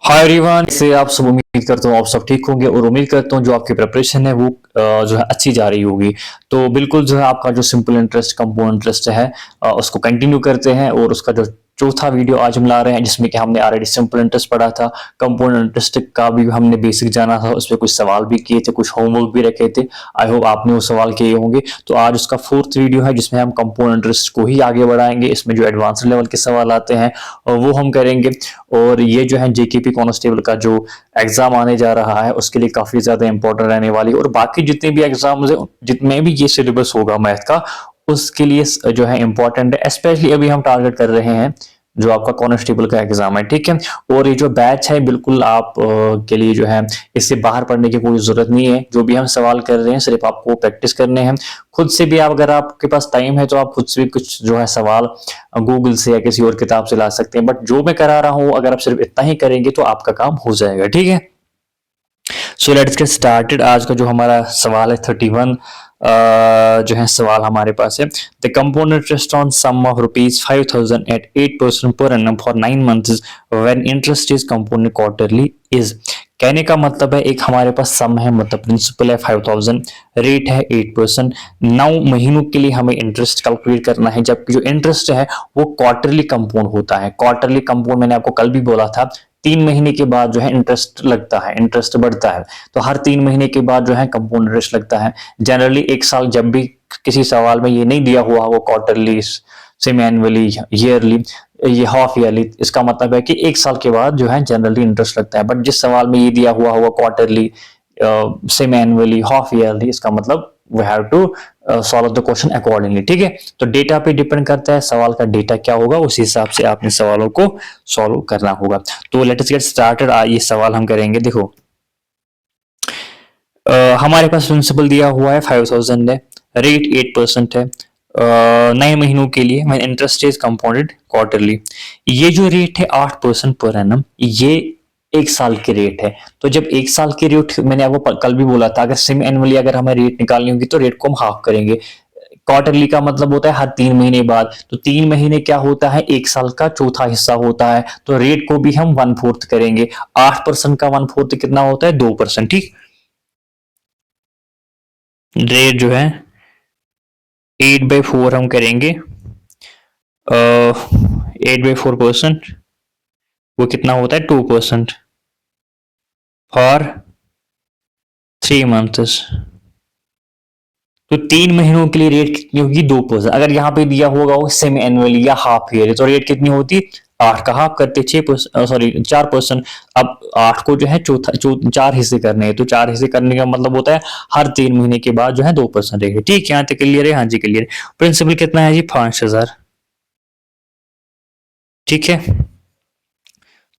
Hi everyone, से आप सब उम्मीद करता हूँ आप सब ठीक होंगे और उम्मीद करता हूँ जो आपकी प्रिपरेशन है वो जो है अच्छी जा रही होगी। तो बिल्कुल जो है आपका जो सिंपल इंटरेस्ट कंपाउंड इंटरेस्ट है उसको कंटिन्यू करते हैं और उसका जो चौथा वीडियो आज हम ला रहे हैं जिसमें कि हमने ऑलरेडी सिंपल इंटरेस्ट पढ़ा था। कंपाउंड इंटरेस्ट का भी हमने बेसिक जाना था, उसमें कुछ सवाल भी किए थे, कुछ होमवर्क भी रखे थे। आई होप आपने वो सवाल किए होंगे। तो आज उसका फोर्थ वीडियो है जिसमें हम कंपाउंड इंटरेस्ट को ही आगे बढ़ाएंगे। इसमें जो एडवांस लेवल के सवाल आते हैं वो हम करेंगे। और ये जो है जेकेपी कांस्टेबल का जो एग्जाम आने जा रहा है उसके लिए काफी ज्यादा इंपॉर्टेंट रहने वाली है। और बाकी जितने भी एग्जाम्स है, जितने भी ये सिलेबस होगा मैथ का, उसके लिए जो है इंपॉर्टेंट है। स्पेशली अभी हम टारगेट कर रहे हैं जो आपका कांस्टेबल का एग्जाम है, ठीक है। और ये जो बैच है बिल्कुल आप के लिए जो है इससे बाहर पढ़ने की कोई जरूरत नहीं है। जो भी हम सवाल कर रहे हैं सिर्फ आपको प्रैक्टिस करने हैं। खुद से भी आप, अगर आपके पास टाइम है तो आप खुद से भी कुछ जो है सवाल गूगल से या किसी और किताब से ला सकते हैं। बट जो मैं करा रहा हूं अगर आप सिर्फ इतना ही करेंगे तो आपका काम हो जाएगा, ठीक है। So let's get started. आज का जो हमारा सवाल है 31 जो है सवाल हमारे पास है, the compound interest on sum of ₹5,000 at 8% per annum for 9 months when interest is compound quarterly is. कहने का मतलब है एक हमारे पास सम है, मतलब प्रिंसिपल है 5,000, रेट है 8%, 9 महीनों के लिए हमें इंटरेस्ट कैलकुलेट करना है। जबकि जो इंटरेस्ट है वो क्वार्टरली कंपाउंड होता है। क्वार्टरली कंपाउंड मैंने आपको कल भी बोला था, 3 महीने के बाद जो है इंटरेस्ट लगता है, इंटरेस्ट बढ़ता है। तो हर 3 महीने के बाद जो है कंपाउंड इंटरेस्ट लगता है। जनरली एक साल जब भी किसी सवाल में ये नहीं दिया हुआ वो क्वार्टरली, सेमी एनुअली, ईयरली, ये हाफ ईयरली, इसका मतलब है कि एक साल के बाद जो है जनरली इंटरेस्ट लगता है। बट जिस सवाल में ये दिया हुआ होगा quarterly, semi annually, half yearly, इसका मतलब we have to solve the question accordingly, ठीक है। तो डेटा पे डिपेंड करता है, सवाल का डेटा क्या होगा उसी हिसाब से आपने सवालों को सॉल्व करना होगा। तो लेट अस गेट स्टार्टेड। ये सवाल हम करेंगे। देखो हमारे पास प्रिंसिपल दिया हुआ है 5,000 है, रेट 8% है, 9 महीनों के लिए। मैं इंटरेस्ट इज कंपाउंडेड क्वार्टरली। ये जो रेट है 8% पर एनम, ये एक साल के रेट है। तो जब एक साल के रेट, मैंने आपको कल भी बोला था, अगर सेमी एनुअली अगर हमें रेट निकालनी होगी तो रेट को हम हाफ करेंगे। क्वार्टरली का मतलब होता है हर 3 महीने बाद। तो 3 महीने क्या होता है, एक साल का चौथा हिस्सा होता है। तो रेट को भी हम 1/4 करेंगे। 8% का 1/4 कितना होता है, 2%, ठीक। रेट जो है 8/4 हम करेंगे। 8/4% वो कितना होता है, 2% फॉर 3 मंथ्स। तो 3 महीनों के लिए रेट कितनी होगी, 2%। अगर यहाँ पे दिया होगा वो सेमी एनुअली या हाफ ईयर, तो रेट कितनी होती, 8 का हाफ करते 6%, सॉरी 4%। अब 8 को जो है चार हिस्से करने हैं, तो 4 हिस्से करने का मतलब होता है हर 3 महीने के बाद जो है 2% रेट। ठीक है, यहाँ तक क्लियर है? हाँ जी क्लियर है। प्रिंसिपल कितना है जी, 5,000, ठीक है।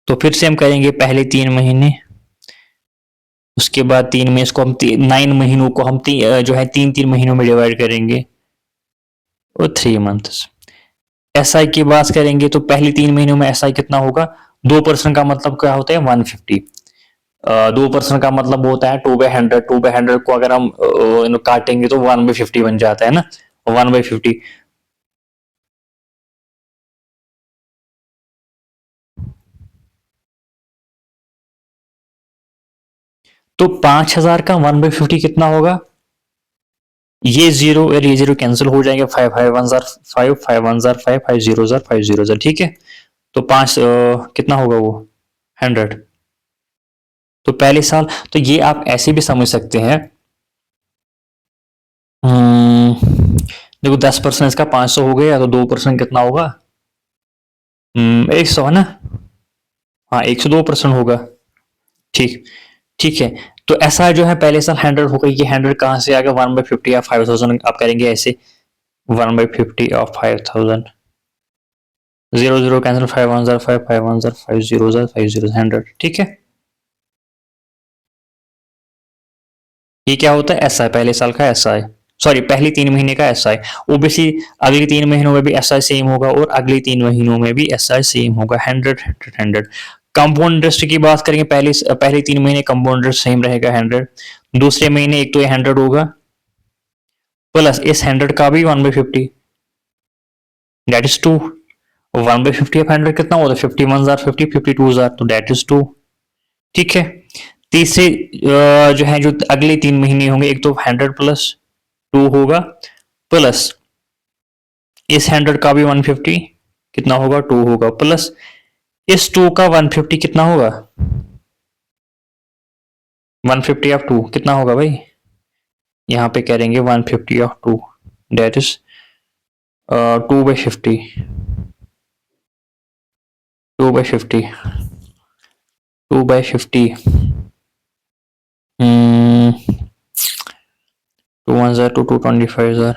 तो फिर से हम करेंगे पहले 3 महीने, उसके बाद 3 में इसको हम 9 महीनों को हम जो है 3-3 महीनों में डिवाइड करेंगे और 3 मंथ्स। एसआई की बात करेंगे तो पहले 3 महीनों में एसआई कितना होगा, 2% का मतलब क्या होता है, 150। 2% का मतलब होता है 2/100। 2/100 को अगर हम काटेंगे तो 1/50 बन जाता है ना, 1/50। तो 5,000 का 1/50 कितना होगा, ये जीरो और ये जीरो कैंसिल हो जाएंगे, 5 5 1 5 5 1 5 5 0 5 0, ठीक है। तो 5 कितना होगा वो, 100। तो पहले साल, तो ये आप ऐसे भी समझ सकते हैं। देखो 10% इसका 500 हो गया, तो 2% कितना होगा, 100 है ना। हाँ, 102% होगा, ठीक। ठीक है। तो ऐसा जो है पहले साल 100 होगा, ये 100 कहां से आ गया, 1/50 या 5,000 आप करेंगे ऐसे, 1/50 ऑफ 5,000, 0 0 कैंसिल, 5 1 5 5 1 5 0 5 0 100, ठीक है। ये क्या होता है, एसआई, पहले साल का एसआई, सॉरी पहले 3 महीने का एसआई। ओबीसी अगले 3 महीनों में भी एसआई सेम होगा और अगले 3 महीनों में भी एसआई सेम होगा, 100 100 100। कंपाउंड इंटरेस्ट की बात करेंगे, पहले 3 महीने कंपाउंड इंटरेस्ट सेम रहेगा 100। दूसरे महीने एक तो ये 100 होगा, प्लस इस 100 का भी 1/50, दैट इज 2। 1/50 ऑफ 100 कितना होता है, 50 1 50, 52 तो दैट इज 2। ठीक है। तीसरे जो है जो अगले 3 महीने होंगे, एक तो 100+2 होगा, प्लस इस 100 का भी 150 कितना होगा 2 होगा, प्लस इस 2 का 150 कितना होगा 150 ऑफ 2 कितना होगा भाई, यहाँ पे करेंगे 150 ऑफ 2 डेट इज 2/50, 2/50, 2/50, 2 1 2 25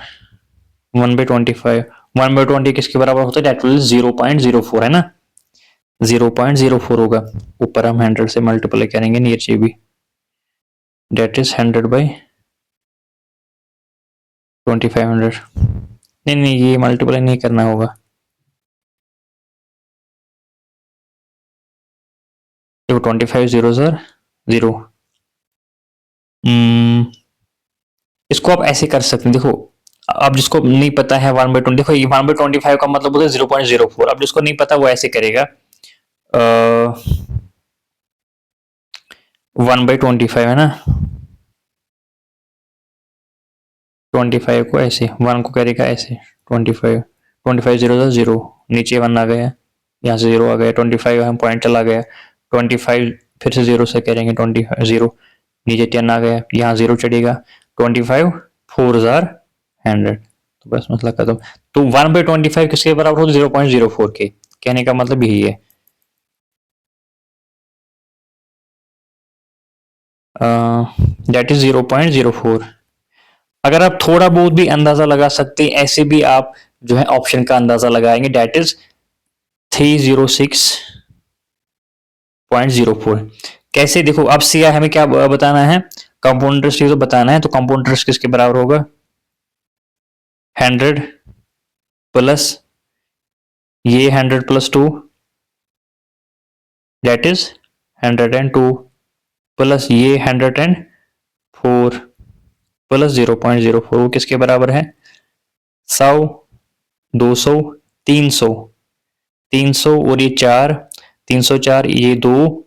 1/25, 1/20 किसके बराबर होता है, डेट विल 0.04 है ना, 0.04 होगा, ऊपर हम 100 से मल्टीप्लाई करेंगे नीचे भी, डेट इज 100/2500, नहीं नहीं ये मल्टीप्लाई नहीं करना होगा, देखो 25 0 0, इसको आप ऐसे कर सकते हैं, देखो अब जिसको नहीं पता है 1/20, देखो ये 1/25 का मतलब होता है 0.04, अब जिसको नहीं पता वो ऐसे करेगा 1/25 है ना, 25 को ऐसे 1 को करेगा ऐसे 25, 25 0 0, नीचे 1 आ गया, यहाँ से 0 आ गया, 25 हम पॉइंट चला गया, 25 फिर से 0 से करेंगे 25 0, नीचे 10 आ गया, यहाँ 0 चढ़ेगा, 25 4 100, तो बस मसला खत्म। तो 1/25 किसके बराबर होगा 0.04 के, कहने का मतलब यही है। That is 0.04। अगर आप थोड़ा बहुत भी अंदाजा लगा सकते हैं, ऐसे भी आप जो है ऑप्शन का अंदाजा लगाएंगे, दैट इज 306.04। कैसे, देखो अब सी हमें क्या बताना है, कंपाउंड इंटरेस्ट तो बताना है, तो कंपाउंड इंटरेस्ट किसके बराबर होगा 100 प्लस ये 100+2 दैट इज 102 प्लस ये 104 प्लस 0.04, वो किसके बराबर है 100 200 300, 300 और ये 4, 304 ये 2,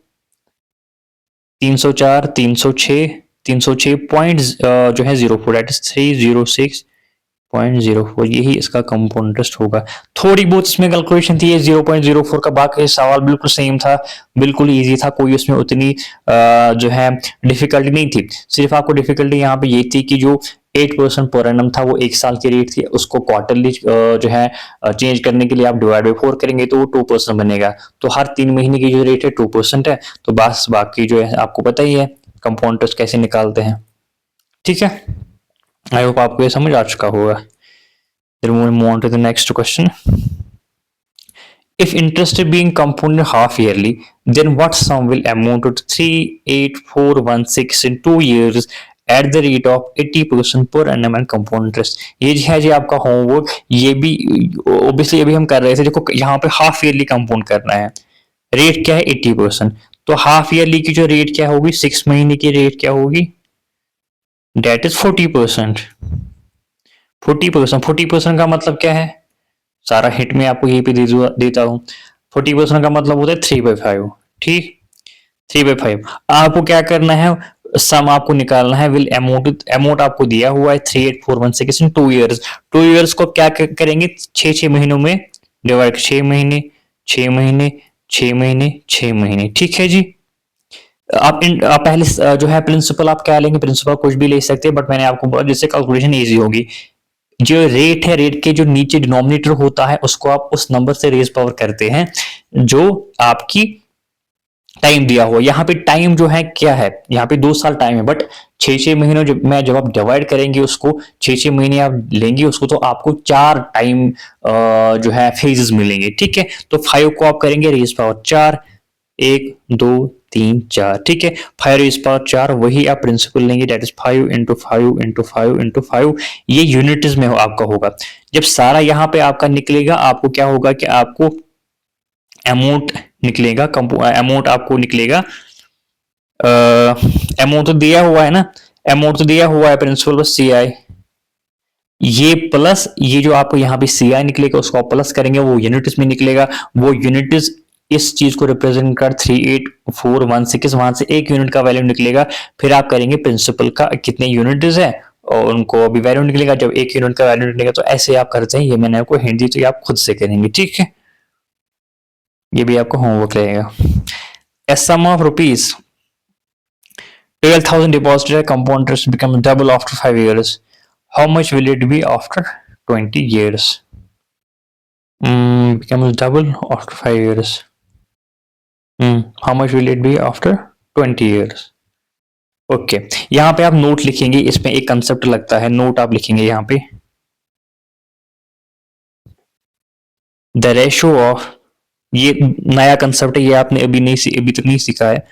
304 306, 306 पॉइंट जो है 04 दैट इज 306.04, यही इसका कंपाउंड इंटरेस्ट होगा। थोड़ी बहुत इसमें कैलकुलेशन थी, ये 0.04 का, बाकी सवाल बिल्कुल सेम था, बिल्कुल इजी था, कोई उसमें उतनी जो है डिफिकल्टी नहीं थी, सिर्फ आपको डिफिकल्टी यहाँ पे ये थी कि जो 8% पर एनम था वो 1 साल की रेट थी, उसको क्वार्टरली जो है चेंज करने के लिए आप डिवाइड बाई 4 करेंगे तो वो 2% बनेगा, तो हर 3 महीने की जो रेट है 2% है, तो बस बाकी जो है आपको पता ही है कंपाउंड इंटरेस्ट कैसे निकालते हैं। ठीक है, आई होप आपको ये समझ आ चुका होगा। Then we move on to the next question. If interest is being compounded half yearly, then what sum will amount to 38416 in 2 years at the rate of 80% per annum and compound interest? ये है जी आपका homework, ये भी obviously अभी हम कर रहे थे, देखो यहाँ पे हाफ ईयरली कंपाउंड करना है, रेट क्या है 80%, तो हाफ ईयरली की जो रेट क्या होगी 6 महीने की रेट क्या होगी डेट इज 40%, 40% का मतलब क्या है, सारा हिट में आपको यहीं पे देता हूं, 40% का मतलब होता है 3/5, ठीक 3/5। आपको क्या करना है, सम आपको निकालना है, विल अमाउंट आपको दिया हुआ है 38416 इन 2 ईयर्स, 2 ईयर्स को क्या करेंगे 6 महीनों में डिवाइड, 6 महीने 6 महीने 6 महीने 6 महीने, ठीक है जी। आप पहले जो है प्रिंसिपल आप क्या लेंगे, प्रिंसिपल कुछ भी ले सकते हैं, बट मैंने आपको बोला जिससे कैलकुलेशन इजी होगी, जो रेट है रेट के जो नीचे डिनोमिनेटर होता है उसको आप उस नंबर से रेज पावर करते हैं जो आपकी टाइम दिया हुआ, यहाँ पे टाइम जो है क्या है, यहाँ पे 2 साल टाइम है, बट 6 महीनों जब आप डिवाइड करेंगे उसको, 6 महीने आप लेंगे उसको, तो आपको 4 टाइम जो है फेजेस मिलेंगे, ठीक है। तो 5 को आप करेंगे रेज पावर 4, 1 2 3 4, ठीक है, 5 रेज पावर 4, वही आप प्रिंसिपल लेंगे that is 5 into 5 into 5 into 5, ये यूनिट्स में आपका होगा। जब सारा यहाँ पे आपका निकलेगा, आपको क्या होगा कि आपको अमाउंट निकलेगा, अमाउंट आपको निकलेगा, अमाउंट तो दिया हुआ है ना, अमाउंट तो दिया हुआ है प्रिंसिपल बस सी आई, ये प्लस ये जो आपको यहाँ पे सी आई निकलेगा उसको आप प्लस करेंगे, वो यूनिट्स में निकलेगा, वो यूनिट्स इस चीज को रिप्रेजेंट कर 38416, वहां से एक यूनिट का वैल्यू निकलेगा, फिर आप करेंगे प्रिंसिपल का कितने यूनिट्स है और उनको अभी वैल्यू निकलेगा, जब एक यूनिट का वैल्यू निकलेगा तो ऐसे आप करते हैं। ये मैंने आपको हिंट दी, तो ये आप खुद से करेंगे, ठीक है, ये भी आपको होमवर्क रहेगा। A sum of rupees 12,000 deposited compound interest becomes double after 5 years. How much will it be after 20 years? Becomes double after 5 years. How much will it be after 20 years? Okay यहाँ पे आप note लिखेंगे, इसमें एक concept लगता है, note आप लिखेंगे यहाँ पे, द रेशो ऑफ, ये नया कंसेप्ट है, ये आपने अभी तक नहीं सीखा है,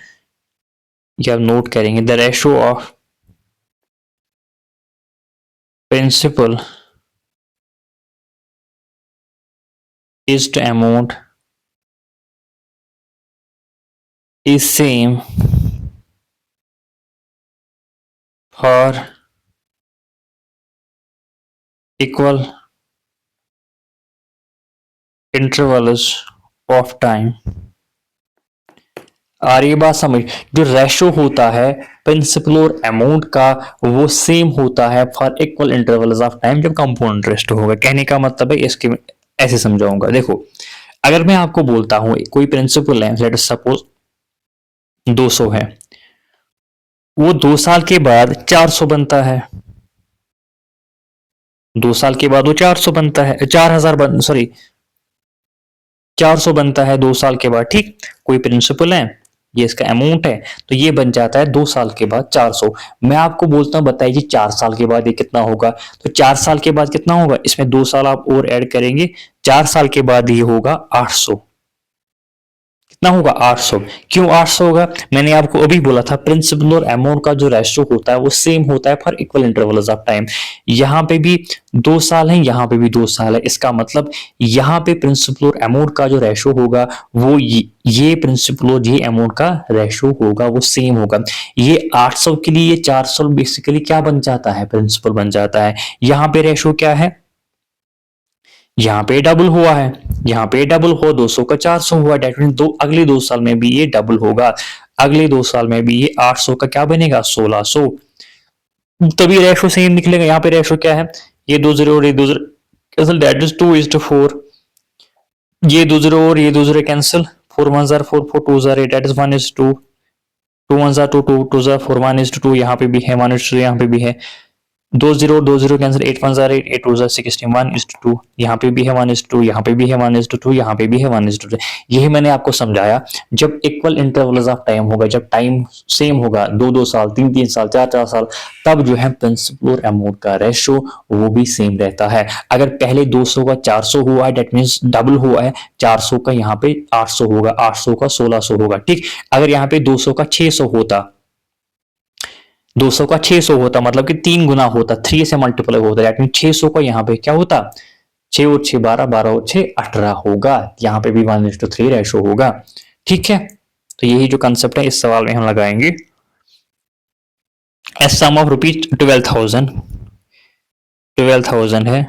ये आप नोट करेंगे, the ratio of principal is to amount is same for equal intervals of time। और ये बात समझ, जो रेशो होता है प्रिंसिपल और अमाउंट का वो सेम होता है for equal intervals of time जब कंपाउंड इंटरेस्ट होगा। कहने का मतलब है, इसके ऐसे समझाऊंगा, देखो अगर मैं आपको बोलता हूं कोई प्रिंसिपल है, लेट अस सपोज 200 है, वो 2 साल के बाद 400 बनता है, 2 साल के बाद वो 400 बनता है, 400 बनता है 2 साल के बाद, ठीक, कोई प्रिंसिपल है, ये इसका अमाउंट है, तो ये बन जाता है 2 साल के बाद 400। मैं आपको बोलता हूं बताइए 4 साल के बाद ये कितना होगा, तो 4 साल के बाद कितना होगा, इसमें 2 साल आप और ऐड करेंगे, 4 साल के बाद ये होगा 800। कितना होगा, 800। क्यों 800 होगा, मैंने आपको अभी बोला था प्रिंसिपल और अमाउंट का जो रेशो होता है वो सेम होता है for equal intervals of time. यहाँ पे भी 2 साल है, यहाँ पे भी 2 साल है, इसका मतलब यहाँ पे प्रिंसिपल और अमाउंट का जो रेशो होगा वो ये प्रिंसिपल और ये अमाउंट का रेशो होगा वो सेम होगा। ये 800 के लिए 400 बेसिकली क्या बन जाता है, प्रिंसिपल बन जाता है। यहाँ पे रेशो क्या है, यहाँ पे डबल हुआ है, यहाँ पे डबल हुआ, 200 का 400 हुआ, डेट मीन अगले 2 साल में भी ये डबल होगा, अगले 2 साल में भी ये 800 का क्या बनेगा, 1600, तभी रेशो सेम निकलेगा। यहाँ पे रेशो क्या है, ये 2 0 और ये 2 0 कैंसिल, दैट इज 2:4, ये 2 0 और ये 2 0 कैंसिल, 4 1 4 4 2 8, दैट इज 1:2, 2 1 2 2 2 4 1:2, यहाँ पे भी है 1:2, यहाँ पे भी है 2 0 कैंसिल, 8 1 8, 8 2 16, 1:2, यहाँ पे भी है 1:2, यहाँ पे भी है 1:2, यहाँ पे भी है 1:2। यही मैंने आपको समझाया, जब इक्वल इंटरवल्स ऑफ टाइम होगा, जब टाइम सेम होगा, 2 साल, 3 साल, 4 साल, तब जो है प्रिंसिपल और अमाउंट का रेशो वो भी सेम रहता है। अगर पहले 200 का 400 हुआ है, डेट मीन्स डबल हुआ है, 400 का यहाँ पे 800 होगा, 800 का 1600 होगा, ठीक। अगर यहाँ पे 200 का 600 होता, 200 का 600 होता, मतलब कि 3 गुना होता, 3 से मल्टीप्लाई होता, दैट मीन 600 का यहाँ पे क्या होता, 6 और 6 12, 12 और 6 18 होगा, यहाँ पे भी 1:3 रेशो होगा, ठीक है। तो यही जो कंसेप्ट है इस सवाल में हम लगाएंगे। ए सम ऑफ रुपीज 12,000 है,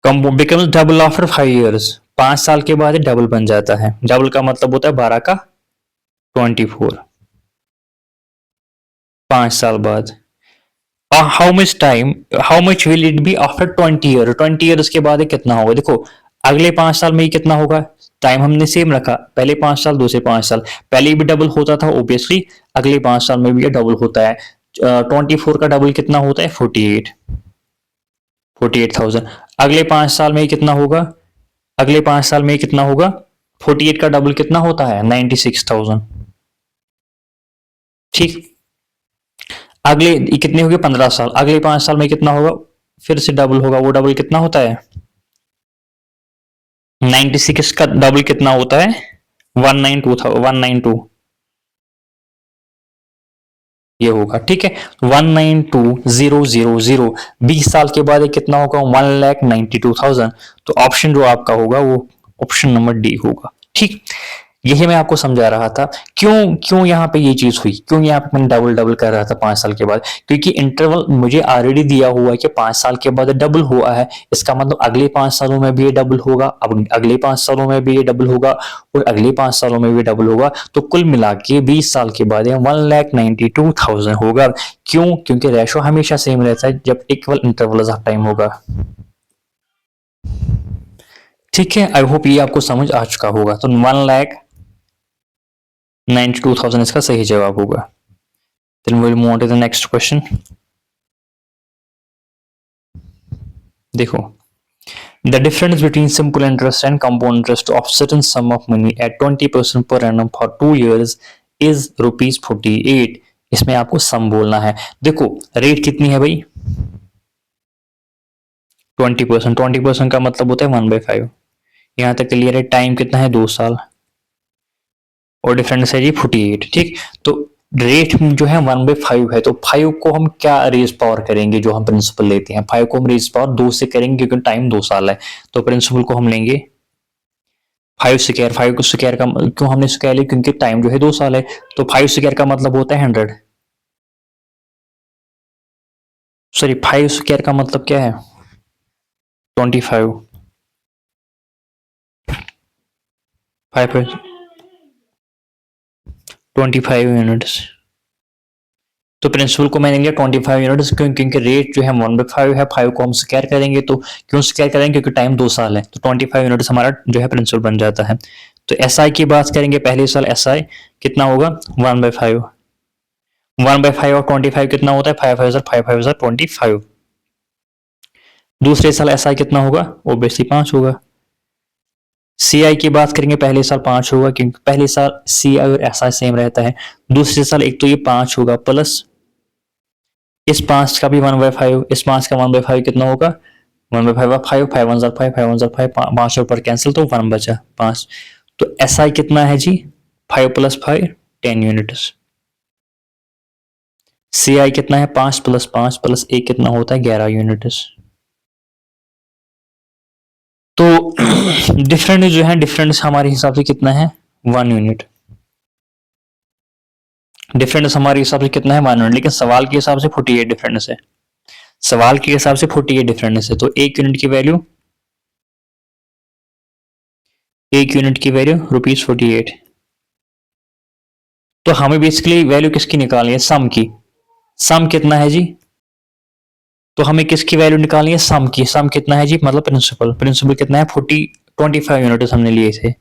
बिकम्स डबल आफ्टर 5 इयर्स, 5 साल के बाद डबल बन जाता है। डबल का मतलब होता है 12 का 24, 5 साल बाद। How much will it be after 20 year, 20 years के बाद कितना होगा, देखो अगले 5 साल में कितना होगा, टाइम हमने सेम रखा, पहले 5 साल, दूसरे 5 साल, पहले भी डबल होता था ऑब्वियसली, अगले 5 साल में भी ये डबल होता है। 24 का डबल कितना होता है, 48,000। अगले 5 साल में कितना होगा, अगले 5 साल में कितना होगा, 48 का डबल कितना होता है, 96,000, ठीक। अगले कितने हो गए, 15 साल, अगले 5 साल में कितना होगा, फिर से डबल होगा, वो डबल कितना होता है, 96 का डबल कितना होता है, 192 ये होगा, ठीक है। 192,000, 20 साल के बाद कितना होगा, 1,92,000। तो ऑप्शन जो आपका होगा वो ऑप्शन नंबर डी होगा, ठीक। यही मैं आपको समझा रहा था। क्यों क्यों यहाँ पे ये चीज हुई, क्यों यहाँ पे मैंने डबल डबल कर रहा था 5 साल के बाद, क्योंकि इंटरवल मुझे ऑलरेडी दिया हुआ है कि 5 साल के बाद डबल हुआ है। इसका मतलब अगले 5 सालों में भी ये डबल होगा, अब अगले 5 सालों में भी ये डबल होगा, और अगले 5 सालों में भी डबल होगा। तो कुल मिला के 20 साल के बाद 1,92,000 होगा। क्यों? क्योंकि रेशो हमेशा सेम रहता है जब इक्वल इंटरवल ऑफ टाइम होगा। ठीक है, आई होप ये आपको समझ आ चुका होगा। तो 1,92,000 इसका सही जवाब होगा। Then we'll move on to the next question. देखो, the difference between simple interest and compound interest of certain sum of money at 20% per annum for 2 years is rupees 48। इसमें आपको सम बोलना है। देखो रेट कितनी है भाई, 20%। 20% का मतलब होता है 1/5। यहां तक क्लियर है। टाइम कितना है, 2 साल, और डिफरेंस है जी 48। ठीक, तो रेट जो है 1/5 है, तो 5 को हम क्या रेज पावर करेंगे, जो हम प्रिंसिपल लेते हैं 5 को हम रेज पावर 2 से करेंगे, क्योंकि टाइम 2 साल है। तो प्रिंसिपल को हम लेंगे 5 स्क्वायर। 5 को स्क्वायर का क्यों हमने स्क्वायर लिया, क्योंकि टाइम जो है 2 साल है। तो 5 स्क्वायर का मतलब होता है 100। सॉरी, 5 स्क्वायर का मतलब क्या है, 25। 5 25 यूनिट्स। तो प्रिंसिपल को मैंने लिया 25 यूनिट्स, क्योंकि रेट जो है 1/5 है। 5 को हम स्क्वायर करेंगे, तो क्यों स्क्वायर करेंगे, क्योंकि टाइम 2 साल है। तो 25 यूनिट्स हमारा जो है प्रिंसिपल बन जाता है। तो SI की बात करेंगे, पहले साल SI कितना होगा, 1/5। 1/5 और 25 कितना होता है, 5,000। 5,000 25। दूसरे साल SI कितना होगा, ओबियसली 5 होगा। CI की बात करेंगे, पहले साल 5 होगा, क्योंकि पहले साल CI और SI सेम रहता है। दूसरे साल एक तो ये 5 होगा, प्लस इस 5 का भी 1/5, इस 5 का 1/5 कितना होगा, 1/5 5, 5 5, 5 5, 5 ऊपर कैंसिल, तो 1 बचा 5। तो SI कितना है जी, 5 + 5 10 यूनिट्स। CI कितना है, 5 + 5 + 1 कितना होता है, 11 यूनिट्स। तो डिफरेंस जो है, डिफरेंस हमारे हिसाब से कितना है, 1 यूनिट। डिफरेंस हमारे हिसाब से कितना है, 1 यूनिट, लेकिन सवाल के हिसाब से 48 डिफरेंस है। सवाल के हिसाब से 48 डिफरेंस है। तो 1 यूनिट की वैल्यू ₹48। तो हमें बेसिकली वैल्यू किसकी निकालनी है, सम की। सम कितना है जी, तो हमें किसकी वैल्यू निकालनी है, सम की। सम कितना है जी, मतलब प्रिंसिपल। प्रिंसिपल कितना है, 25 यूनिट हमने लिए थे।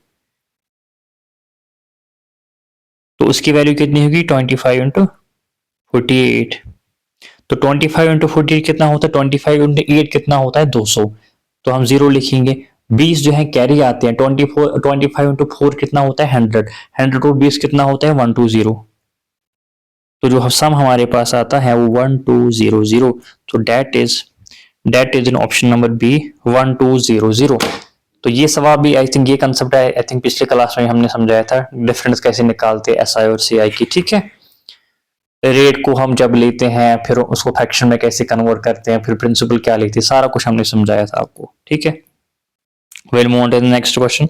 तो उसकी वैल्यू कितनी होगी, 25 × 48। तो 25 × 48 कितना होता है, 25 × 8 कितना होता है, 200। तो हम 0 लिखेंगे। 20 जो है कैरी आते हैं। 25 × 4 कितना होता है, 100। 100 और 20 कितना होता है, 120। तो जो सम हमारे पास आता है वो 1200। तो that is in option number B, 1200। तो ये सवाल भी आई थिंक, ये कंसेप्ट है आई थिंक पिछले क्लास में हमने समझाया था, डिफरेंस कैसे निकालते हैं SI और CI की। ठीक है, रेट को हम जब लेते हैं, फिर उसको फ्रैक्शन में कैसे कन्वर्ट करते हैं, फिर प्रिंसिपल क्या लेते हैं, सारा कुछ हमने समझाया था आपको। ठीक है, we'll move on to the next question.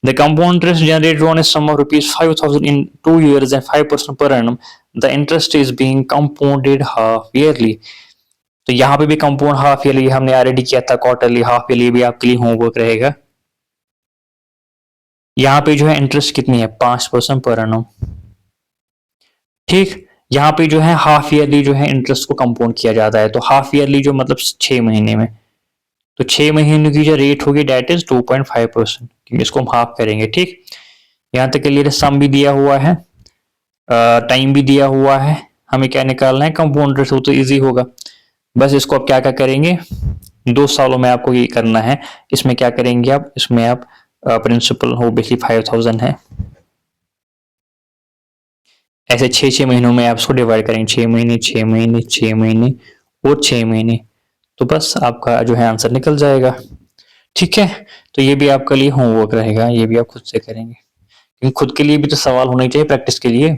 The compound interest generated on a sum of rupees 5,000 in 2 years and 5% per annum. The interest is being compounded half yearly. तो यहाँ पे भी कंपाउंड हाफ ईयरली हमने already किया था, quarterly, half yearly भी आपके लिए होमवर्क रहेगा। यहाँ पे जो है इंटरेस्ट कितनी है, 5% पर annum। ठीक, यहाँ पे जो है हाफ ईयरली जो है इंटरेस्ट को कंपाउंड किया जाता है। तो हाफ ईयरली जो मतलब 6 महीने में, तो 6 महीने की जो रेट होगी डेट इज 2.5%, क्योंकि इसको हम हाफ करेंगे। ठीक, यहाँ तक के लिए सम भी दिया हुआ है, टाइम भी दिया हुआ है, हमें क्या निकालना है, कंपाउंड इंटरेस्ट। हो तो इजी होगा। बस इसको आप क्या क्या करेंगे, 2 सालों में आपको ये करना है। इसमें क्या करेंगे आप, इसमें आप प्रिंसिपल हो बेसिकली 5,000 है, ऐसे 6 महीनों में आप इसको डिवाइड करेंगे, 6 महीने 6 महीने 6 महीने और 6 महीने। तो बस आपका जो है आंसर निकल जाएगा। ठीक है, तो ये भी आपके लिए होमवर्क रहेगा, ये भी आप खुद से करेंगे, क्योंकि खुद के लिए भी तो सवाल होने चाहिए प्रैक्टिस के लिए।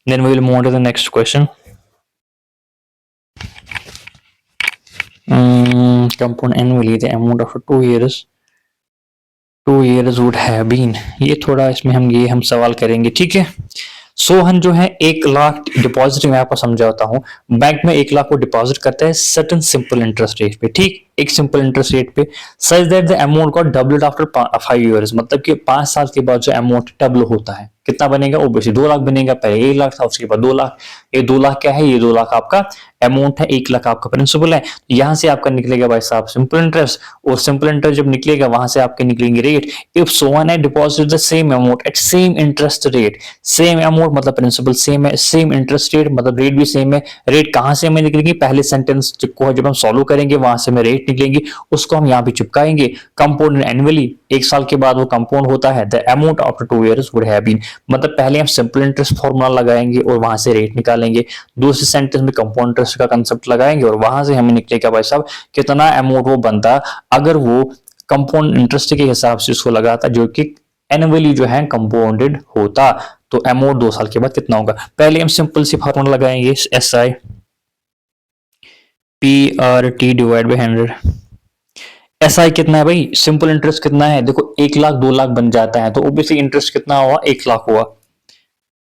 Then we will move on to the next question. Compound annually the amount after 2 years. 2 years would have been, ये थोड़ा इसमें हम सवाल करेंगे, ठीक है। सोहन जो है 1 लाख डिपॉजिट, मैं आपको समझाता हूँ। बैंक में 1 लाख को डिपॉजिट करता है सर्टन सिंपल इंटरेस्ट रेट पे, ठीक, एक सिंपल इंटरेस्ट रेट पे, such that the amount got doubled after 5 years, मतलब कि 5 साल के बाद जो अमाउंट डबल होता है, कितना बनेगा, ओबीसी 2 लाख बनेगा। पहले 1 लाख था, उसके बाद 2 लाख। ये 2 लाख क्या है, ये 2 लाख आपका अमाउंट है, 1 लाख आपका प्रिंसिपल है। यहां से आपका निकलेगा भाई साहब सिंपल इंटरेस्ट, और सिंपल इंटरेस्ट जब निकलेगा वहां से आपके निकलेंगे रेट। इफ सोहन है deposit the same amount at same interest rate, same amount मतलब प्रिंसिपल सेम है, सेम इंटरेस्ट रेट मतलब रेट भी सेम है। रेट कहां से हमें निकलेंगे, पहले सेंटेंस को जब हम सॉल्व करेंगे वहां से हमें रेट निकलेंगे, उसको हम यहाँ पे चिपकाएंगे। कंपाउंड एनुअली, 1 साल के बाद वो कंपाउंड होता है। The amount after 2 years would have been, मतलब पहले हम सिंपल इंटरेस्ट फॉर्मूला लगाएंगे और वहां से रेट निकालेंगे। दूसरे सेंटेंस में कंपाउंड इंटरेस्ट का कंसेप्ट लगाएंगे और वहां से हमें निकलेगा भाई साहब कितना अमाउंट वो बनता अगर वो कंपाउंड इंटरेस्ट के हिसाब से उसको लगाता, जो कि एनुअली जो है कंपाउंडेड होता। तो अमाउंट 2 साल के बाद कितना होगा, पहले हम सिंपल सी फॉर्मूला लगाएंगे, SI PRT divide by 100। SI कितना है भाई, सिंपल इंटरेस्ट कितना है, देखो 1 लाख 2 लाख बन जाता है, तो ओब्वियसली इंटरेस्ट कितना हुआ, 1 लाख हुआ,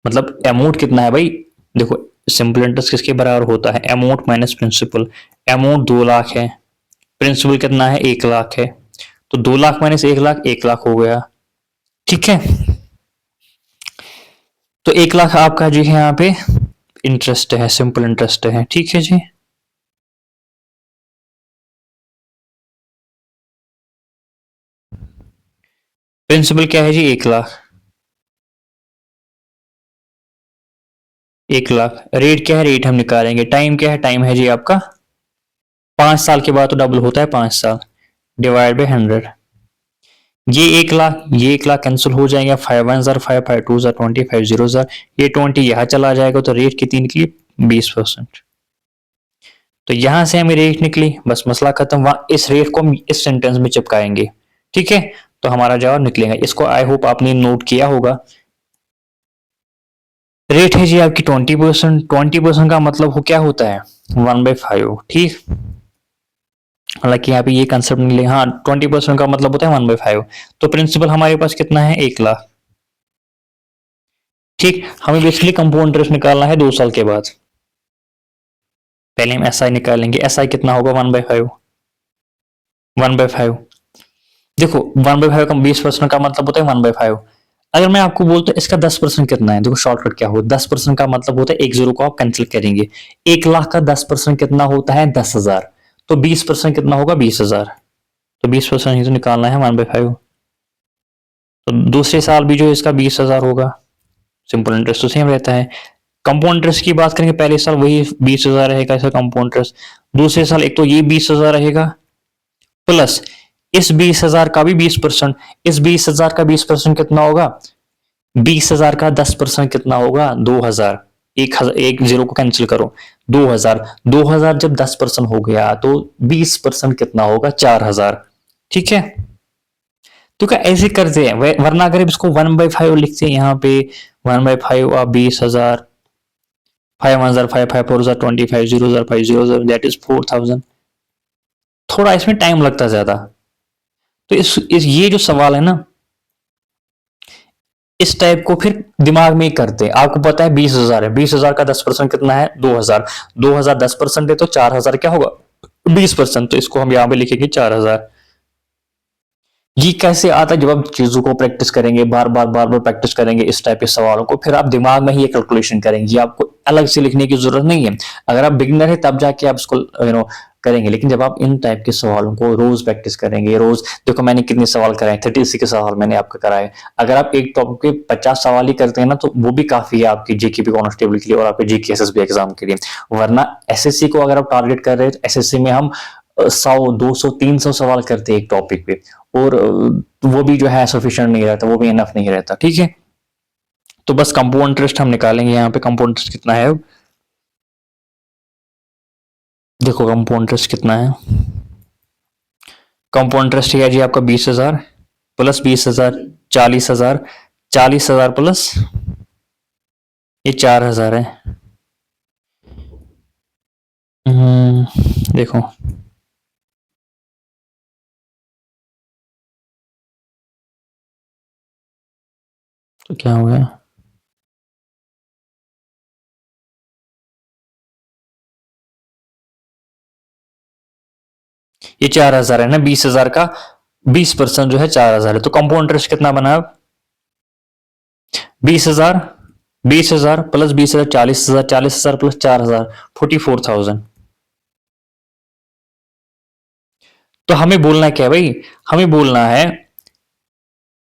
मतलब अमाउंट कितना है भाई, देखो सिंपल इंटरेस्ट किसके बराबर होता है, amount minus principal. Amount 2 lakh है, प्रिंसिपल कितना है, 1 लाख है, तो 2 लाख माइनस 1 लाख, 1 लाख हो गया, ठीक है। तो 1 लाख आपका जो है यहाँ पे इंटरेस्ट है, सिंपल इंटरेस्ट है, ठीक है जी। प्रिंसिपल क्या है जी, 1 लाख, 1 लाख। रेट क्या है, रेट हम निकालेंगे। टाइम क्या है, टाइम है जी आपका 5 साल के बाद तो डबल होता है, 5 साल, डिवाइड बाई 100। ये 1 लाख, ये 1 लाख कैंसिल हो जाएंगे, 5 1 5 5 2 20, 5 0, ये 20 यहाँ चला जाएगा, तो रेट कितनी निकली, 20%। तो यहां से हमें रेट निकली, बस मसला खत्म। वहां इस रेट को हम इस सेंटेंस में चिपकाएंगे, ठीक है, तो हमारा जवाब निकलेगा। इसको आई होप आपने नोट किया होगा। रेट है जी आपकी 20%। 20% का मतलब हो क्या होता है, 1/5, ठीक। हालांकि यहाँ पे ये कंसेप्ट नहीं ले, हाँ 20% का मतलब होता है 1/5। तो प्रिंसिपल हमारे पास कितना है, 1 लाख, ठीक। हमें बेसिकली कंपाउंड इंटरेस्ट निकालना है 2 साल के बाद। पहले हम SI निकालेंगे, SI कितना होगा, 1/5, 1/5। देखो 1/5 का 20% का मतलब होता है 1/5। अगर मैं आपको बोलता हूँ इसका 10% कितना है, देखो शॉर्टकट क्या हो, 10% का मतलब होता है एक जीरो को आप कैंसिल करेंगे। 1 लाख का 10% कितना होता है, 10,000। तो 20% कितना होगा, 20,000। तो 20% ही तो निकालना है 1/5। तो दूसरे साल भी जो इसका 20,000 होगा, सिंपल इंटरेस्ट तो सेम रहता है। कंपाउंड इंटरेस्ट की बात करेंगे, पहले साल वही 20,000 रहेगा इसका कंपाउंड इंटरेस्ट। दूसरे साल एक तो ये 20,000 रहेगा, प्लस इस 20,000 का भी 20%। इस 20,000 का 20% कितना होगा, 20,000 का 10% कितना होगा, 2,000। एक जीरो को कैंसिल करो, 2,000। 2,000 जब 10% हो गया तो 20% कितना होगा, 4,000, ठीक है। तो क्या ऐसे करते हैं, वरना अगर इसको 1/5 लिखते हैं यहाँ पे, 1/5 आप 20,000, 5,000, 5 5 4 20, 5,000, 5,000, दैट इज 4,000। थोड़ा इसमें टाइम लगता है ज्यादा। तो इस ये जो सवाल है ना, इस टाइप को फिर दिमाग में ही करते हैं। आपको पता है 20,000 है, 20,000 का 10% कितना है, 2,000। 2,000 10% है तो 4,000 क्या होगा, 20%। तो इसको हम यहाँ पे लिखेंगे 4,000। ये कैसे आता है, जब आप चीजों को प्रैक्टिस करेंगे, बार बार बार बार प्रैक्टिस करेंगे इस टाइप के सवालों को, फिर आप दिमाग में ही ये कैलकुलेशन करेंगे, आपको अलग से लिखने की जरूरत नहीं है। अगर आप बिगिनर है तब जाके आप इसको करेंगे, लेकिन जब आप इन टाइप के सवालों को रोज प्रैक्टिस करेंगे, रोज देखो मैंने कितने सवाल कराए, 36 सवाल मैंने आपका कराए। अगर आप एक टॉपिक के 50 सवाल ही करते हैं ना, तो वो भी काफी है आपकी जीके कांस्टेबल के लिए और आपके जीके एसएसबी एग्जाम के लिए। वरना एसएससी को अगर आप टारगेट कर रहे हैं, एसएससी में हम 100 200 300 सवाल करते हैं एक टॉपिक पे, और वो भी जो है सफिशिएंट नहीं रहता, वो भी इनफ नहीं रहता, ठीक है। तो बस कंपाउंड इंटरेस्ट हम निकालेंगे यहाँ पे, कंपाउंड इंटरेस्ट कितना है, देखो कंपाउंड इंटरेस्ट कितना है। कंपाउंड इंटरेस्ट है जी आपका 20,000 प्लस 20,000, 40,000, 40,000 प्लस ये 4,000 है। देखो तो क्या हो गया, ये 4,000 है ना, 20,000 का 20% जो है 4,000 है, तो कंपाउंड इंटरेस्ट कितना बना, 20,000, 20,000 प्लस 20,000 40,000, 40,000 प्लस 4,000 44,000। तो हमें बोलना क्या है भाई, हमें बोलना है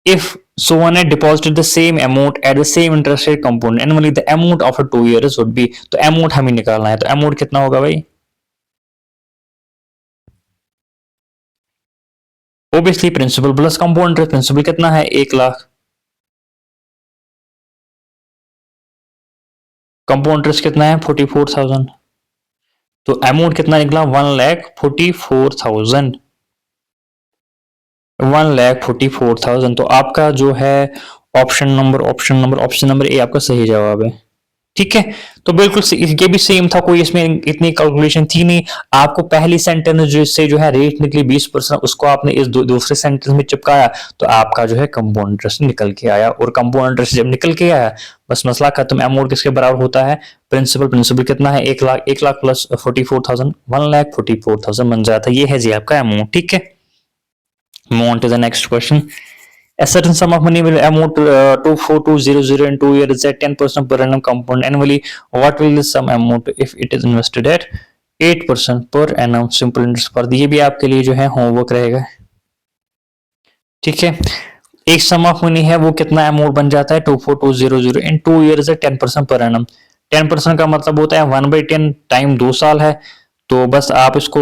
if someone had deposited the same amount at the same interest rate component annually the amount after 2 years would be, तो amount हमें निकालना है, तो amount कितना होगा भाई, obviously principal plus compound interest, principal कितना है 1,00,000, कंपाउंड इंटरेस्ट कितना है 44,000, तो अमाउंट कितना निकला 1,44,000, 1,44,000। तो आपका जो है ऑप्शन नंबर ए आपका सही जवाब है। ठीक है, तो बिल्कुल ये भी सेम था, कोई इसमें इतनी कैलकुलेशन थी नहीं। आपको पहली सेंटेंस जिससे जो है रेट निकली 20%, उसको आपने इस दूसरे सेंटेंस में चिपकाया, तो आपका जो है कंपाउंड इंटरेस्ट निकल के आया, और कंपाउंड इंटरेस्ट जब निकल के आया बस मसला खत्म। अमाउंट किसके बराबर होता है, प्रिंसिपल कितना है 1,00,000, 1,00,000 प्लस 44,000 1,44,000 बन जाता है। ये है जी आपका अमाउंट। ठीक है, move on to the next question. A certain sum of money will amount to 2,4,200 in 2 years at 10% per annum compound annually. What will this sum amount if it is invested at 8% per annum simple interest पर? ये भी आपके लिए जो है homework रहेगा। ठीक है, एक सम ऑफ मनी है, वो कितना अमाउंट बन जाता है 2,4,200 इन 2 years at 10% per annum। 10% का मतलब होता है 1/10 टाइम 2 साल है, तो बस आप इसको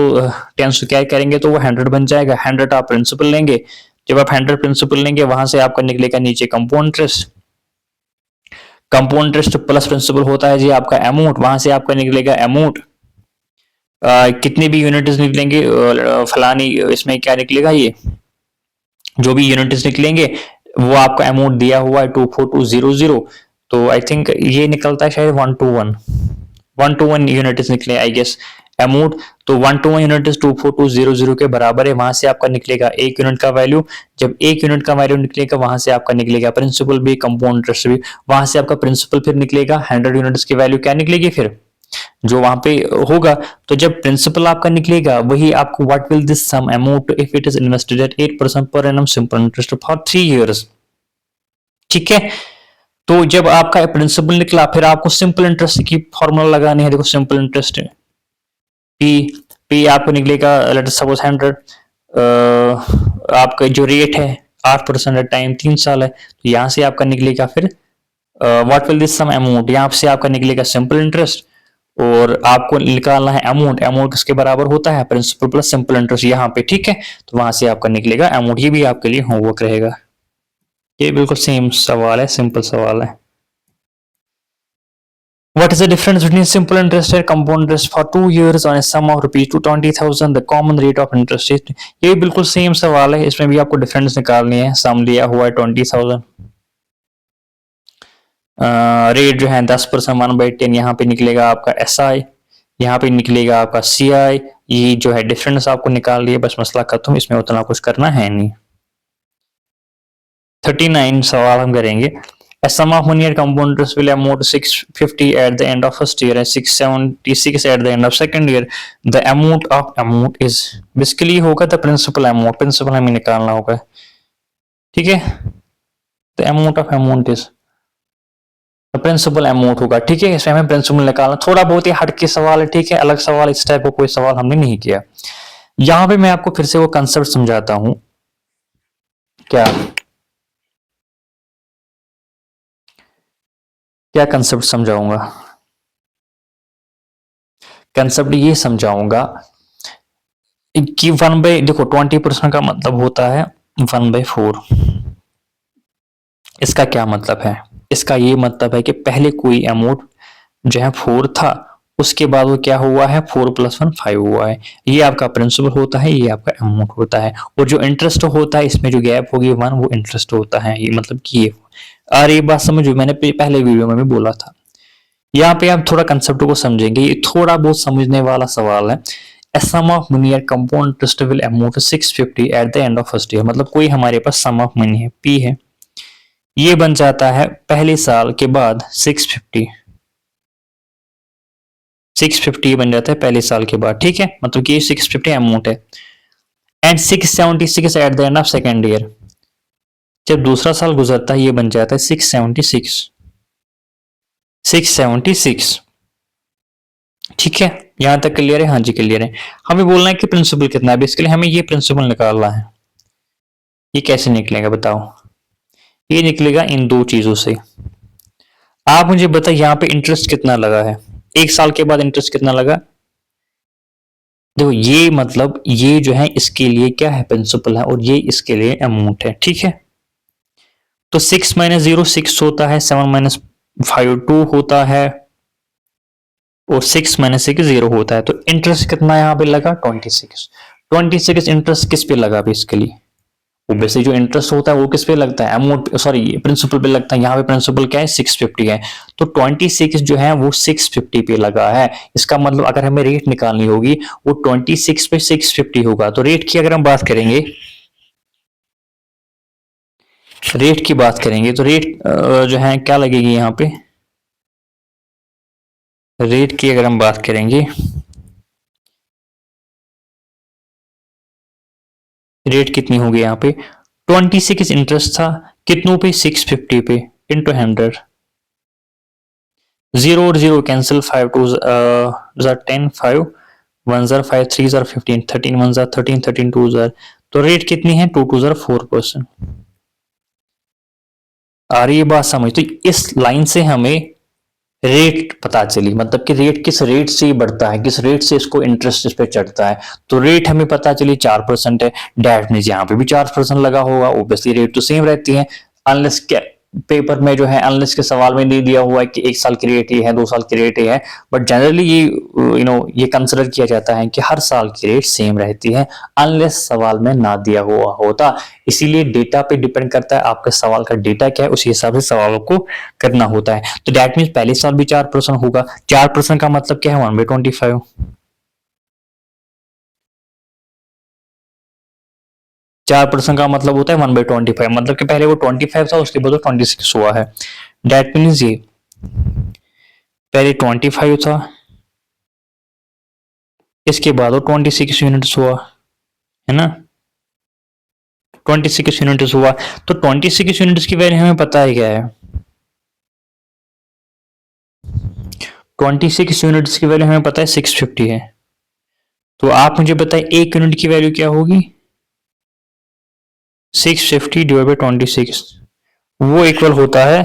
10 से क्या करेंगे तो वो 100 बन जाएगा। 100 आप प्रिंसिपल लेंगे, जब आप 100 प्रिंसिपल लेंगे वहां से आपका निकलेगा नीचे compound interest. Compound interest plus principal होता है जी आपका अमाउंट, वहां से आपका निकलेगा अमाउंट। कितनी भी यूनिट्स निकलेंगे फलानी, इसमें क्या निकलेगा, ये जो भी यूनिट्स निकलेंगे वो आपका अमाउंट दिया हुआ है 2,4,200, तो आई थिंक ये निकलता है शायद 1 to 1 यूनिट्स निकले आई गेस अमाउंट। तो 1 to 1 यूनिट 2,4,200 के बराबर है, वहां से आपका निकलेगा 1 यूनिट का वैल्यू। जब 1 यूनिट का वैल्यू निकलेगा वहां से आपका निकलेगा प्रिंसिपल भी, कंपाउंड इंटरेस्ट भी, वहां से आपका प्रिंसिपल फिर निकलेगा 100 यूनिट्स की वैल्यू क्या निकलेगी फिर जो वहां पे होगा। तो जब प्रिंसिपल आपका निकलेगा वही आपको what will this sum amount if it is invested at 8% per annum simple interest for 3 years। ठीक है, तो जब आपका प्रिंसिपल निकला फिर आपको सिंपल इंटरेस्ट की फॉर्मूला लगानी है। देखो सिंपल इंटरेस्ट पी, पी आपको निकलेगा लेट अस सपोज 100, आपका जो रेट है 8% टाइम 3 साल है, तो यहां से आपका निकलेगा फिर what will this sum amount, यहां से आपका निकलेगा सिंपल इंटरेस्ट, और आपको निकालना है अमाउंट। अमाउंट किसके बराबर होता है, प्रिंसिपल प्लस सिंपल इंटरेस्ट यहाँ पे। ठीक है, तो वहां से आपका निकलेगा अमाउंट। ये भी आपके लिए होमवर्क रहेगा, ये बिल्कुल सेम सवाल है, सिंपल सवाल है। What is the difference between simple interest and compound interest for 2 years on a sum of rupees 220,000? The common rate of interest is, ये भी बिल्कुल सेम सवाल है, इसमें भी आपको डिफरेंस निकालनी है। सम दिया हुआ है 20,000, रेट जो है 10% 1/10, यहाँ पे निकलेगा आपका SI, यहाँ पे निकलेगा आपका CI। ये जो है डिफरेंस आपको निकाल लिया, बस मसला खत्म, इसमें उतना कुछ करना है नहीं। 39 सवाल हम करेंगे। A sum of money at compound interest will amount to 650 at the end of first year and 676 at the end of second year. The amount is basically होगा the principal amount, principal हमें निकालना होगा। ठीक है, the amount of amount is principal amount होगा। ठीक है, इसमें हमें प्रिंसिपल निकालना, थोड़ा बहुत ही हटके सवाल है। ठीक है, अलग सवाल, इस टाइप का कोई सवाल हमने नहीं किया। यहां पे मैं आपको फिर से वो कंसेप्ट समझाता हूं। क्या क्या कंसेप्ट समझाऊंगा, कंसेप्ट ये समझाऊंगा कि 1/, देखो 20% का मतलब होता है 1/4। इसका क्या मतलब है, इसका ये मतलब है कि पहले कोई अमाउंट जो है 4 था, उसके बाद वो क्या हुआ है 4 + 1 5 हुआ है। ये आपका प्रिंसिपल होता है, ये आपका अमाउंट होता है, और जो इंटरेस्ट होता है इसमें जो गैप होगी 1, वो इंटरेस्ट होता है। ये मतलब कि ये ये बात समझो, मैंने पहले वीडियो में भी बोला था। यहाँ पे आप थोड़ा कंसेप्ट को समझेंगे, ये थोड़ा बहुत समझने वाला सवाल है। A sum of money at compound interest will amount to 650 at the end of first year। मतलब कोई हमारे पास सम ऑफ मनी है, P है, ये बन जाता है पहले साल के बाद 650 बन जाता है पहले साल के बाद, ठीक है, मतलब कि ये 650 अमाउंट है। And 676 at the end of second year, जब दूसरा साल गुजरता है ये बन जाता है 676। ठीक है, यहां तक क्लियर है? हाँ जी क्लियर है। हमें बोलना है कि प्रिंसिपल कितना है, बेसिकली हमें ये प्रिंसिपल निकालना है। ये कैसे निकलेगा बताओ? ये निकलेगा इन दो चीजों से। आप मुझे बताइए यहाँ पे इंटरेस्ट कितना लगा है, एक साल के बाद इंटरेस्ट कितना लगा? देखो ये मतलब ये जो है इसके लिए क्या है, प्रिंसिपल है, और ये इसके लिए अमाउंट है, ठीक है। तो 6 माइनस 0 6 होता है, 7 माइनस 5 2 होता है, और 6 माइनस 6 0 होता है। तो इंटरेस्ट कितना यहाँ पे लगा? 26 इंटरेस्ट किस पे लगा बेसिकली? ओब्वियसली जो इंटरेस्ट होता है वो किस पे लगता है? अमाउंट, सॉरी प्रिंसिपल पे लगता है। यहाँ पे प्रिंसिपल क्या है? 650 है। तो 26 जो है वो 650 पे लगा है। इसका मतलब अगर हमें रेट निकालनी होगी वो 26 पे 650 होगा। तो रेट की अगर हम बात करेंगे, तो रेट जो है क्या लगेगी यहाँ पे? रेट की अगर हम बात करेंगे, रेट कितनी होगी यहाँ पे? 26 इंटरेस्ट था, कितनों पे? 650 पे, इंटू 100। 0 और 0 कैंसिल, 5 2 10, 5 1 5 3 15, 13 1 13, 13 2 तो रेट कितनी है? 2 2 4%। आ रही है बात समझ? तो इस लाइन से हमें रेट पता चली, मतलब कि रेट किस रेट से बढ़ता है, किस रेट से इसको इंटरेस्ट इस पे चढ़ता है। तो रेट हमें पता चली 4% है, डैट मीन यहाँ पे भी 4% लगा होगा। ओब्वियसली रेट तो सेम रहती है, अनलेस क्या पेपर में जो है, अनलेस के सवाल में नहीं दिया हुआ है कि 1 साल की रेट ये है, 2 साल की रेट ये है, बट जनरली ये ये कंसिडर किया जाता है कि हर साल की रेट सेम रहती है, अनलेस सवाल में ना दिया हुआ होता। इसीलिए डेटा पे डिपेंड करता है, आपके सवाल का डेटा क्या है, उसी हिसाब से सवालों को करना होता है। तो दैट मीन पहले साल भी 4% होगा। 4% का मतलब क्या है? 1/25। 4% का मतलब होता है 1/25, मतलब कि पहले वो 25 था, उसके बाद वो 26 हुआ है। दैट मीन्स ये पहले 25 था, इसके बाद वो 26 यूनिट्स हुआ, है ना? 26 यूनिट्स हुआ। तो 26 यूनिट्स की वैल्यू हमें पता है क्या है? 26 यूनिट्स की वैल्यू हमें पता है 650 है। तो आप मुझे बताएं एक यूनिट की वैल्यू क्या होगी? 650 डिवाइड बाई 26, वो इक्वल होता है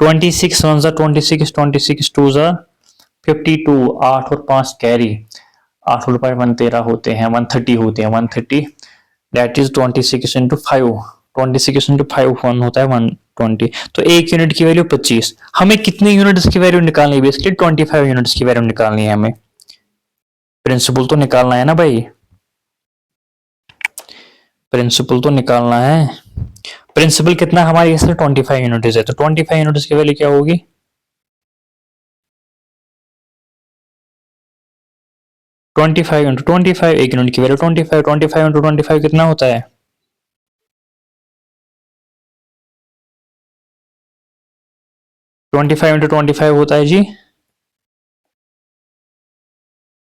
26 1 26, 26 2 52, 8 और 5 कैरी, 8 और 5 113 होते हैं, 130 होते हैं, 130 दैट इज 26 इंटू 5, 26 इंटू 5 1 होता है 120। तो एक यूनिट की वैल्यू 25। हमें कितने यूनिट्स की वैल्यू निकालनी है? बेसिकली 25 यूनिट्स की वैल्यू निकालनी है हमें। प्रिंसिपल तो निकालना है ना भाई, प्रिंसिपल तो निकालना है। प्रिंसिपल कितना हमारी इसमें 25 यूनिट्स है, तो 25 यूनिट्स की वैल्यू क्या होगी? 25 इंटू 25, एक यूनिट की वैल्यू 25, 25 इंटू 25 कितना होता है? 25 इंटू 25 होता है जी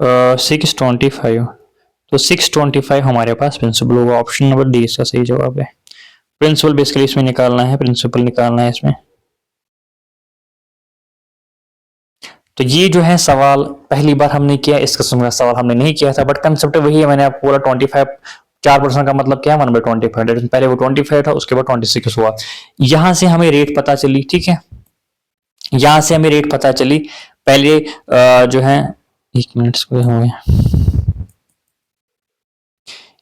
625। तो 625 हमारे पास प्रिंसिपल होगा। ऑप्शन नंबर डी इसका सही जवाब है। प्रिंसिपल बेसिकली इसमें निकालना है, प्रिंसिपल निकालना है इसमें। तो ये जो है सवाल पहली बार हमने किया, इस किस्म का सवाल हमने नहीं किया था, बट कंसेप्ट वही है। मैंने आपको बोला 25 4% का मतलब क्या है? 1/25। पहले वो 25 था, उसके बाद 26 हुआ। यहां से हमें रेट पता चली, ठीक है, यहां से हमें रेट पता चली। पहले जो है 1 मिनट हो गया,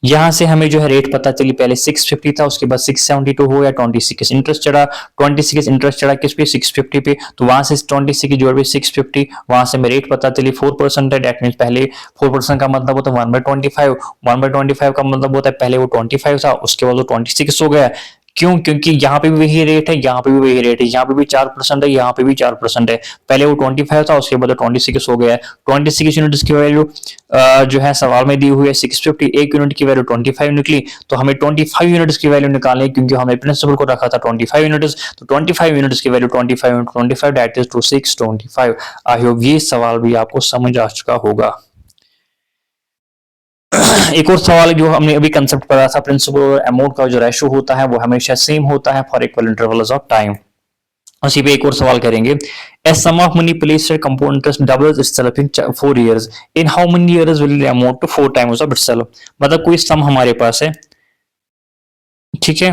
यहां से हमें जो है रेट पता चली। पहले 650 था, उसके बाद 672 हो गया, 26 इंटरेस्ट चढ़ा, 26 इंटरेस्ट चढ़ा किस पे? 650 पे। तो वहां से 26 जोड़ पे 650, वहां से हमें रेट पता चली 4% है। दैट मीन पहले 4% का मतलब होता है 1/25, 1/25 का मतलब होता है पहले वो 25 था, उसके बाद वो 26 हो गया। क्यों? क्योंकि यहाँ पे भी वही रेट है, यहाँ पे भी वही रेट है, यहाँ पे भी 4% है, यहाँ पे भी 4% है। पहले वो 25 था, उसके बाद 26 हो गया है। 26 यूनिट्स की वैल्यू जो है सवाल में दी हुई है 650, एक यूनिट की वैल्यू 25 निकली, तो हमें 25 यूनिट्स की वैल्यू निकालनी है, क्योंकि हमने प्रिंसिपल को रखा था 25 यूनिट्स, तो 25 यूनिट्स की value 25 that is to 625। I hope ये सवाल भी आपको समझ आ चुका होगा। एक और सवाल जो हमने अभी कंसेप्ट पढ़ा था, प्रिंसिपल और अमाउंट का जो रेशो होता है वो हमेशा सेम होता है for equal intervals of time. उसी पे एक और सवाल करेंगे, a sum of money placed at compound interest doubles itself in 4 years, in how many years will the amount to 4 times of itself. मतलब कोई सम हमारे पास है, ठीक है,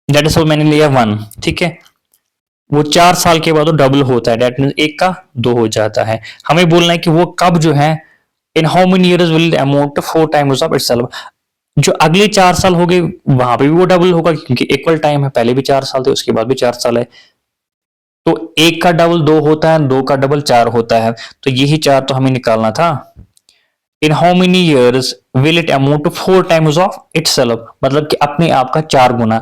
दैट इज मैंने लिया 1, ठीक है, वो 4 साल के बाद वो डबल होता है, दैट मींस 1 का 2 हो जाता है। हमें बोलना है कि वो कब जो है, in how many years will the amount to 4 times of itself. जो अगले 4 साल हो गए वहां पे भी वो डबल होगा, क्योंकि इक्वल टाइम है, पहले भी 4 साल थे, उसके बाद भी 4 साल है। तो 1 का डबल 2 होता है, 2 का डबल 4 होता है, तो यही 4 तो हमें निकालना था। In how many years will it amount to 4 times of itself, मतलब कि अपने आप का 4 गुना,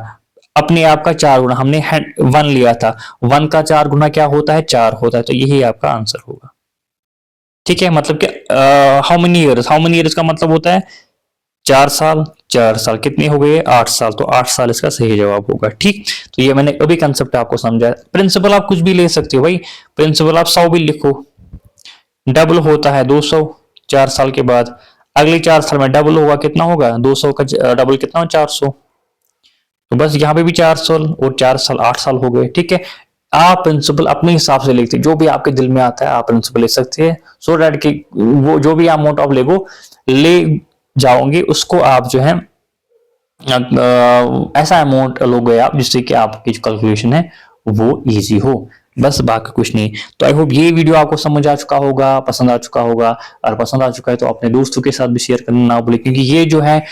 अपने आप का 4 गुना। हमने 1 लिया था, 1 का 4 गुना क्या होता है, 4 होता है, तो यही आपका आंसर होगा। ठीक है, मतलब कि हाउ मेनी इयर्स का मतलब होता है 4 साल, 4 साल कितने हो गए, 8 साल, तो 8 साल इसका सही जवाब होगा। ठीक, तो ये मैंने अभी कंसेप्ट आपको समझाया। प्रिंसिपल आप कुछ भी ले सकते हो भाई, प्रिंसिपल आप 100 भी लिखो, डबल होता है 200 4 साल के बाद, अगले 4 साल में डबल होगा, कितना होगा 200 का डबल कितना हो 400, तो बस यहाँ पे भी 4 साल और 4 साल 8 साल हो गए। ठीक है, आप प्रिंसिपल अपने हिसाब से लिखते, जो भी आपके दिल में आता है आप प्रिंसिपल ले सकते हैं, सो दैट कि वो जो भी अमाउंट आप ले जाओगे उसको आप जो है ऐसा अमाउंट लोगे आप जिससे कि आपकी जो कैलकुलेशन है वो इजी हो, बस बाकी कुछ नहीं। तो आई होप ये वीडियो आपको समझ आ चुका होगा, पसंद आ चुका होगा, और पसंद आ चुका है तो अपने दोस्तों के साथ भी शेयर करना ना भूलें, क्योंकि ये जो है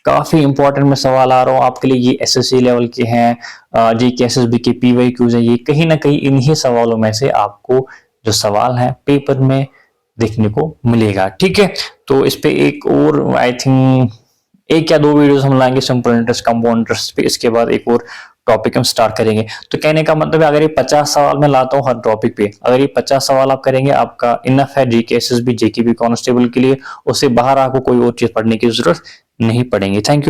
काफी इंपॉर्टेंट मैं सवाल आ रहा हूँ आपके लिए। ये एसएससी लेवल के हैं, जेके एसएसबी के पीवाईक्यूज है, ये कहीं ना कहीं इन्हीं सवालों में से आपको जो सवाल है पेपर में देखने को मिलेगा। ठीक है, तो इस पे एक और आई थिंक 1 या 2 वीडियोस हम लाएंगे सिंपल इंटरेस्ट, कंपाउंड इंटरेस्ट पे, इसके बाद एक और टॉपिक हम स्टार्ट करेंगे। तो कहने का मतलब है अगर ये 50 सवाल मैं लाता हूँ हर टॉपिक पे, अगर ये 50 सवाल आप करेंगे आपका इनफ है जीके एसएसबी जेके कांस्टेबल के लिए, उससे बाहर आपको कोई और चीज पढ़ने की जरूरत नहीं पड़ेगी। Thank you.